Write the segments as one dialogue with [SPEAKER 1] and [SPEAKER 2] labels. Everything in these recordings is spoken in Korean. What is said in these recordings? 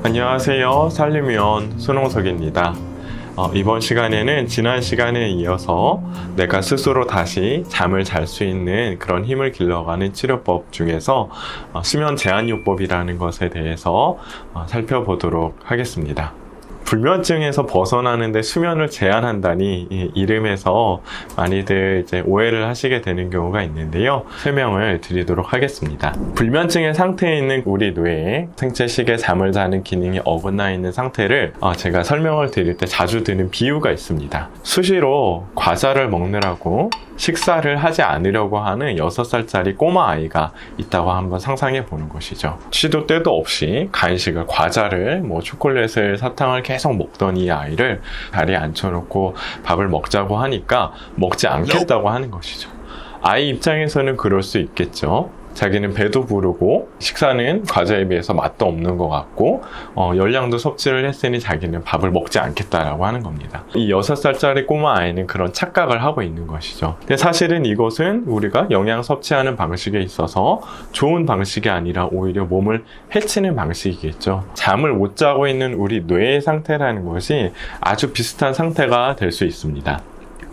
[SPEAKER 1] 안녕하세요. 살림위원 손홍석입니다. 이번 시간에는 지난 시간에 이어서 내가 스스로 다시 잠을 잘 수 있는 그런 힘을 길러가는 치료법 중에서 수면 제한요법이라는 것에 대해서 살펴보도록 하겠습니다. 불면증에서 벗어나는데 수면을 제한한다니 이 이름에서 많이들 이제 오해를 하시게 되는 경우가 있는데요. 설명을 드리도록 하겠습니다. 불면증의 상태에 있는 우리 뇌에 생체식의 잠을 자는 기능이 어긋나 있는 상태를 제가 설명을 드릴 때 자주 드는 비유가 있습니다. 수시로 과자를 먹느라고 식사를 하지 않으려고 하는 6살짜리 꼬마 아이가 있다고 한번 상상해 보는 것이죠. 시도 때도 없이 간식을, 과자를, 초콜릿을, 사탕을 계속 먹던 이 아이를 자리에 앉혀놓고 밥을 먹자고 하니까 먹지 않겠다고 하는 것이죠. 아이 입장에서는 그럴 수 있겠죠. 자기는 배도 부르고 식사는 과자에 비해서 맛도 없는 것 같고 열량도 섭취를 했으니 자기는 밥을 먹지 않겠다라고 하는 겁니다. 이 6살짜리 꼬마 아이는 그런 착각을 하고 있는 것이죠. 근데 사실은 이것은 우리가 영양 섭취하는 방식에 있어서 좋은 방식이 아니라 오히려 몸을 해치는 방식이겠죠. 잠을 못 자고 있는 우리 뇌의 상태라는 것이 아주 비슷한 상태가 될 수 있습니다.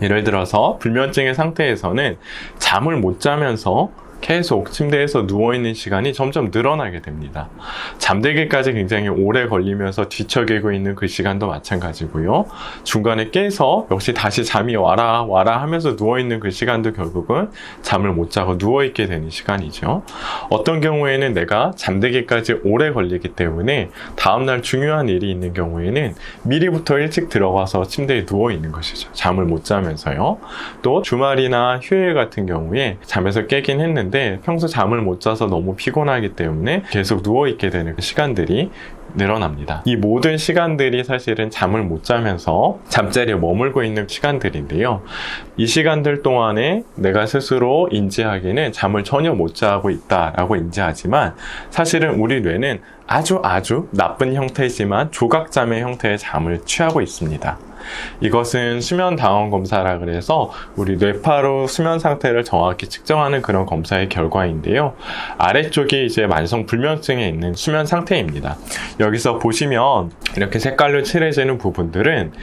[SPEAKER 1] 예를 들어서 불면증의 상태에서는 잠을 못 자면서 계속 침대에서 누워있는 시간이 점점 늘어나게 됩니다. 잠들기까지 굉장히 오래 걸리면서 뒤척이고 있는 그 시간도 마찬가지고요. 중간에 깨서 역시 다시 잠이 와라 하면서 누워있는 그 시간도 결국은 잠을 못 자고 누워있게 되는 시간이죠. 어떤 경우에는 내가 잠들기까지 오래 걸리기 때문에 다음날 중요한 일이 있는 경우에는 미리부터 일찍 들어가서 침대에 누워있는 것이죠. 잠을 못 자면서요. 또 주말이나 휴일 같은 경우에 잠에서 깨긴 했는데 평소 잠을 못 자서 너무 피곤하기 때문에 계속 누워있게 되는 시간들이 늘어납니다. 이 모든 시간들이 사실은 잠을 못 자면서 잠자리에 머물고 있는 시간들인데요. 이 시간들 동안에 내가 스스로 인지하기는 잠을 전혀 못 자고 있다라고 인지하지만 사실은 우리 뇌는 아주 나쁜 형태이지만 조각잠의 형태의 잠을 취하고 있습니다. 이것은 수면 당원 검사라 그래서 우리 뇌파로 수면 상태를 정확히 측정하는 그런 검사의 결과인데요. 아래쪽이 이제 만성 불면증에 있는 수면 상태입니다. 여기서 보시면 이렇게 색깔로 칠해지는 부분들은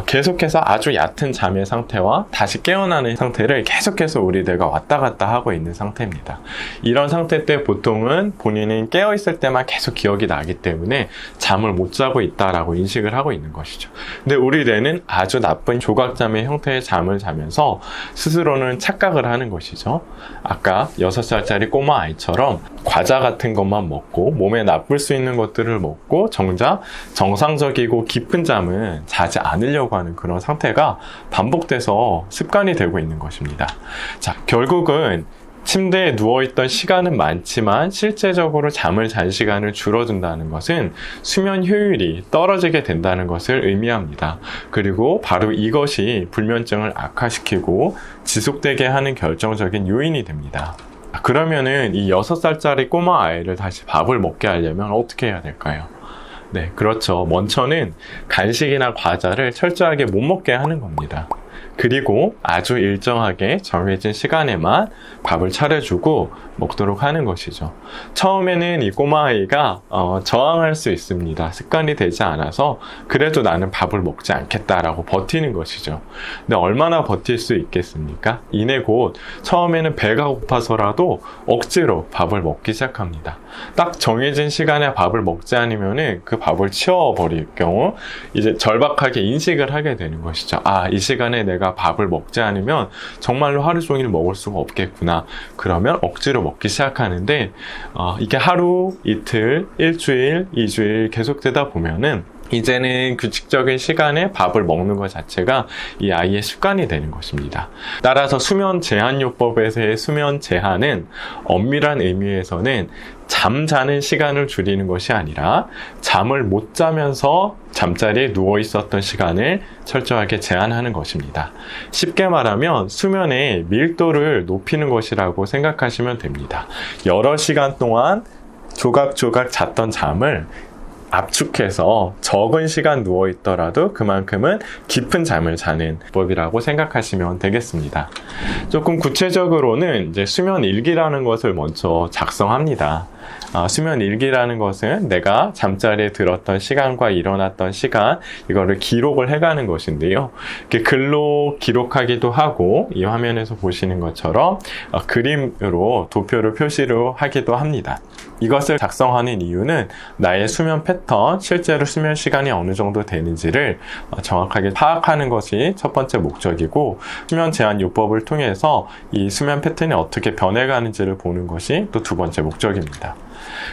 [SPEAKER 1] 계속해서 아주 얕은 잠의 상태와 다시 깨어나는 상태를 계속해서 우리 뇌가 왔다 갔다 하고 있는 상태입니다. 이런 상태 때 보통은 본인은 깨어있을 때만 계속 기억이 나기 때문에 잠을 못 자고 있다라고 인식을 하고 있는 것이죠. 근데 우리 뇌는 아주 나쁜 조각잠의 형태의 잠을 자면서 스스로는 착각을 하는 것이죠. 아까 6살짜리 꼬마 아이처럼 과자 같은 것만 먹고 몸에 나쁠 수 있는 것들을 먹고 정작 정상적이고 깊은 잠은 자지 않으려고 하는 그런 상태가 반복돼서 습관이 되고 있는 것입니다. 자, 결국은 침대에 누워있던 시간은 많지만 실제적으로 잠을 잔 시간을 줄어든다는 것은 수면 효율이 떨어지게 된다는 것을 의미합니다. 그리고 바로 이것이 불면증을 악화시키고 지속되게 하는 결정적인 요인이 됩니다. 그러면은 이 6살짜리 꼬마 아이를 다시 밥을 먹게 하려면 어떻게 해야 될까요? 네, 그렇죠. 먼저는 간식이나 과자를 철저하게 못 먹게 하는 겁니다. 그리고 아주 일정하게 정해진 시간에만 밥을 차려주고 먹도록 하는 것이죠. 처음에는 이 꼬마아이가 저항할 수 있습니다. 습관이 되지 않아서 그래도 나는 밥을 먹지 않겠다라고 버티는 것이죠. 근데 얼마나 버틸 수 있겠습니까? 이내 곧 처음에는 배가 고파서라도 억지로 밥을 먹기 시작합니다. 딱 정해진 시간에 밥을 먹지 않으면은 그 밥을 치워버릴 경우 이제 절박하게 인식을 하게 되는 것이죠. 아, 이 시간에 내가 밥을 먹지 않으면 정말로 하루 종일 먹을 수가 없겠구나. 그러면 억지로 먹기 시작하는데 이게 하루, 이틀, 일주일, 2주일 계속되다 보면은 이제는 규칙적인 시간에 밥을 먹는 것 자체가 이 아이의 습관이 되는 것입니다. 따라서 수면 제한요법에서의 수면 제한은 엄밀한 의미에서는 잠자는 시간을 줄이는 것이 아니라 잠을 못 자면서 잠자리에 누워 있었던 시간을 철저하게 제한하는 것입니다. 쉽게 말하면 수면의 밀도를 높이는 것이라고 생각하시면 됩니다. 여러 시간 동안 조각조각 잤던 잠을 압축해서 적은 시간 누워있더라도 그만큼은 깊은 잠을 자는 법이라고 생각하시면 되겠습니다. 조금 구체적으로는 이제 수면 일기라는 것을 먼저 작성합니다. 수면 일기라는 것은 내가 잠자리에 들었던 시간과 일어났던 시간, 이거를 기록을 해가는 것인데요. 이렇게 글로 기록하기도 하고, 이 화면에서 보시는 것처럼 그림으로 도표를 표시를 하기도 합니다. 이것을 작성하는 이유는 나의 수면 패턴, 실제로 수면 시간이 어느 정도 되는지를 정확하게 파악하는 것이 첫 번째 목적이고, 수면 제한 요법을 통해서 이 수면 패턴이 어떻게 변해가는지를 보는 것이 또 두 번째 목적입니다.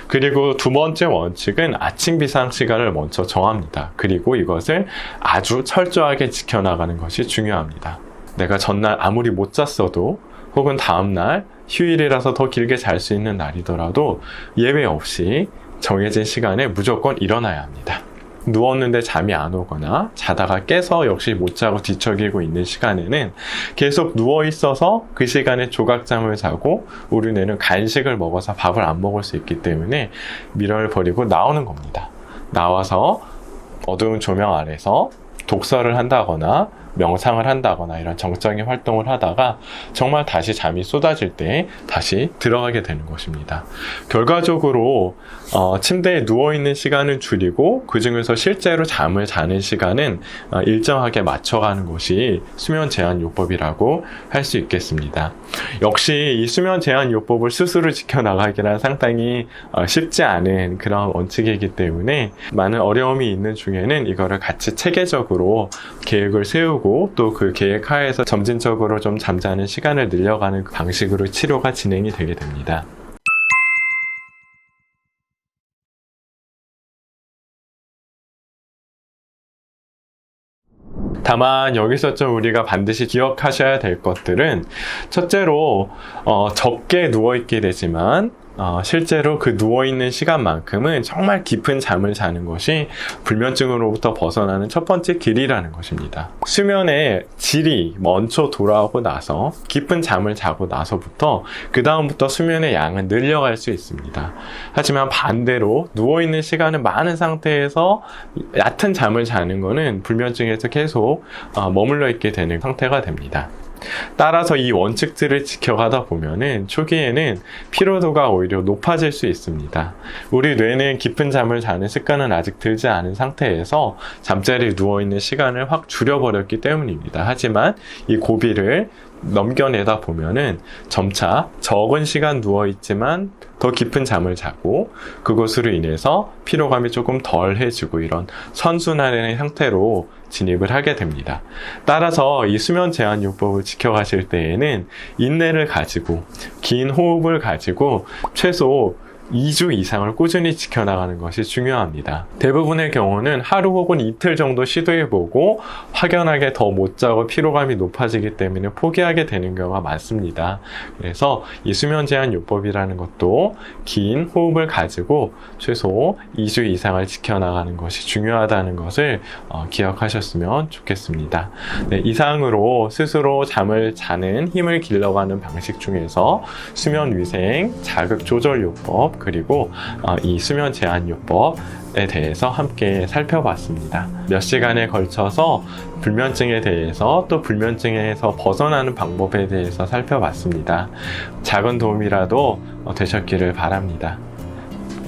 [SPEAKER 1] 그리고 두 번째 원칙은 아침 비상 시간을 먼저 정합니다. 그리고 이것을 아주 철저하게 지켜나가는 것이 중요합니다. 내가 전날 아무리 못 잤어도, 혹은 다음날 휴일이라서 더 길게 잘 수 있는 날이더라도 예외 없이 정해진 시간에 무조건 일어나야 합니다. 누웠는데 잠이 안 오거나 자다가 깨서 역시 못 자고 뒤척이고 있는 시간에는 계속 누워 있어서 그 시간에 조각잠을 자고 우리 뇌는 간식을 먹어서 밥을 안 먹을 수 있기 때문에 미련을 버리고 나오는 겁니다. 나와서 어두운 조명 아래서 독서를 한다거나 명상을 한다거나 이런 정적인 활동을 하다가 정말 다시 잠이 쏟아질 때 다시 들어가게 되는 것입니다. 결과적으로 침대에 누워있는 시간은 줄이고 그 중에서 실제로 잠을 자는 시간은 일정하게 맞춰가는 것이 수면 제한 요법이라고 할 수 있겠습니다. 역시 이 수면 제한 요법을 스스로 지켜나가기란 상당히 쉽지 않은 그런 원칙이기 때문에 많은 어려움이 있는 중에는 이거를 같이 체계적으로 계획을 세우고 또 그 계획 하에서 점진적으로 좀 잠자는 시간을 늘려가는 방식으로 치료가 진행이 되게 됩니다. 다만 여기서 좀 우리가 반드시 기억하셔야 될 것들은 첫째로 적게 누워있게 되지만 실제로 그 누워있는 시간만큼은 정말 깊은 잠을 자는 것이 불면증으로부터 벗어나는 첫 번째 길이라는 것입니다. 수면의 질이 먼저 돌아오고 나서 깊은 잠을 자고 나서부터 그 다음부터 수면의 양은 늘려갈 수 있습니다. 하지만 반대로 누워있는 시간은 많은 상태에서 얕은 잠을 자는 것은 불면증에서 계속 머물러 있게 되는 상태가 됩니다. 따라서 이 원칙들을 지켜가다 보면은 초기에는 피로도가 오히려 높아질 수 있습니다. 우리 뇌는 깊은 잠을 자는 습관은 아직 들지 않은 상태에서 잠자리에 누워있는 시간을 확 줄여버렸기 때문입니다. 하지만 이 고비를 넘겨내다 보면은 점차 적은 시간 누워있지만 더 깊은 잠을 자고 그것으로 인해서 피로감이 조금 덜해지고 이런 선순환의 상태로 진입을 하게 됩니다. 따라서 이 수면 제한 요법을 지켜가실 때에는 인내를 가지고 긴 호흡을 가지고 최소 2주 이상을 꾸준히 지켜나가는 것이 중요합니다. 대부분의 경우는 하루 혹은 이틀 정도 시도해보고 확연하게 더 못 자고 피로감이 높아지기 때문에 포기하게 되는 경우가 많습니다. 그래서 이 수면 제한 요법이라는 것도 긴 호흡을 가지고 최소 2주 이상을 지켜나가는 것이 중요하다는 것을 기억하셨으면 좋겠습니다. 네, 이상으로 스스로 잠을 자는 힘을 길러가는 방식 중에서 수면 위생, 자극 조절 요법, 그리고 이 수면 제한 요법에 대해서 함께 살펴봤습니다. 몇 시간에 걸쳐서 불면증에 대해서 또 불면증에서 벗어나는 방법에 대해서 살펴봤습니다. 작은 도움이라도 되셨기를 바랍니다.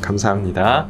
[SPEAKER 1] 감사합니다.